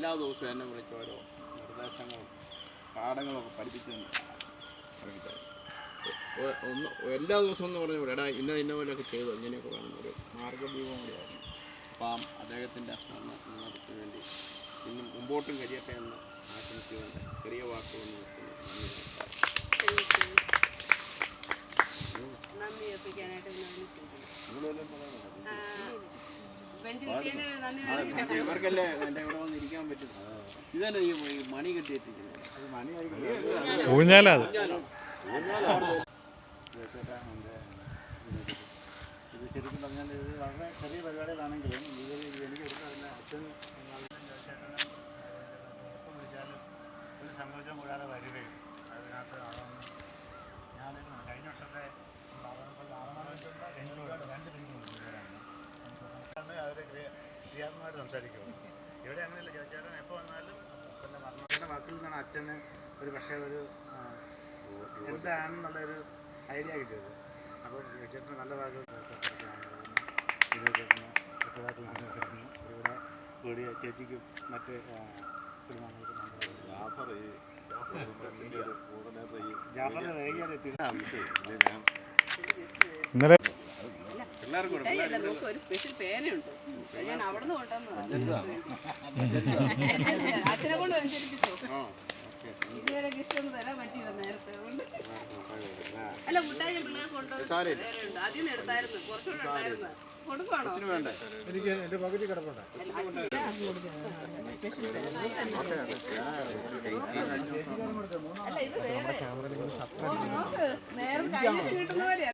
എല്ലാ ദിവസവും എന്നെ വിളിച്ച് ഓരോ നിർദ്ദേശങ്ങളും പാഠങ്ങളൊക്കെ പഠിപ്പിച്ചു ഒന്ന് എല്ലാ ദിവസവും എന്ന് പറഞ്ഞ പോലെ എടാ ഇന്ന പോലെയൊക്കെ ചെയ്തു ഇങ്ങനെയൊക്കെ വേണം ഒരു മാർഗ്ഗദീപം കൂടിയായിരുന്നു. അപ്പം അദ്ദേഹത്തിൻ്റെ സ്മരണത്തിന് വേണ്ടി ഇന്ന് മുമ്പോട്ടും കഴിയട്ടെ എന്ന് ആശംസിച്ചുകൊണ്ട് ചെറിയ വാക്കുകൾ ഇവർക്കല്ലേ എൻ്റെ ഇവിടെ വന്നിരിക്കാൻ പറ്റും. ഇതന്നെ ഈ മണി കെട്ടിയിട്ടിരിക്കുന്നത് അത് മണി ഊഞ്ഞാലാണ്. ഇത് ശരിക്കും പറഞ്ഞാൽ ഇത് വളരെ ചെറിയ പരിപാടികളാണെങ്കിലും ഇത് എനിക്ക് എടുക്കാറില്ല. അച്ഛൻ എപ്പം വിളിച്ചാലും ഒരു സങ്കോചം കൂടാതെ വരികയും അതിനകത്ത് ഞാൻ കഴിഞ്ഞ വർഷത്തെ അവർ ക്രിയാത്മകമായിട്ട് സംസാരിക്കും. ഇവിടെ അങ്ങനെയല്ല. ചേട്ടൻ എപ്പോൾ വന്നാലും പിന്നെ മരണത്തിൻ്റെ വാക്കിൽ നിന്നാണ് അച്ഛന് ഒരു പക്ഷേ ഒരു എന്താണെന്നുള്ളൊരു ഐഡിയ കിട്ടിയത്. അപ്പോൾ ചേട്ടന് നല്ല വാക്കുകൾ ചേട്ടന് ഇവിടെ കൂടിയ ചേച്ചിക്കും മറ്റ് കുടുംബങ്ങൾക്കും ജാഫറിന് വൈകിയാണ് എത്തിയത്. ഇന്നലെ ഒരു സ്പെഷ്യൽ പേനയുണ്ട്, ഞാൻ അവിടെ നിന്ന് അച്ഛനെ കൊണ്ട് അനുസരിപ്പിച്ചോ. ഇതുവരെ ഗിഫ്റ്റ് ഒന്നും തരാൻ പറ്റിയോ നേരത്തെ കൊണ്ട്. അല്ല മുട്ടായി പിള്ളേർക്ക് കൊണ്ടുവരുന്നുണ്ട്, അതിൽ നിന്ന് എടുത്തായിരുന്നു, കുറച്ചുകൂടെ ഉണ്ടായിരുന്നു. കൊടുക്കണോ? എനിക്ക് എൻ്റെ പകുതി കിടപ്പുണ്ട്. അല്ല ഇത് വേറെ നേരം കഴിഞ്ഞിട്ട് കിട്ടുന്ന പോലെയാ.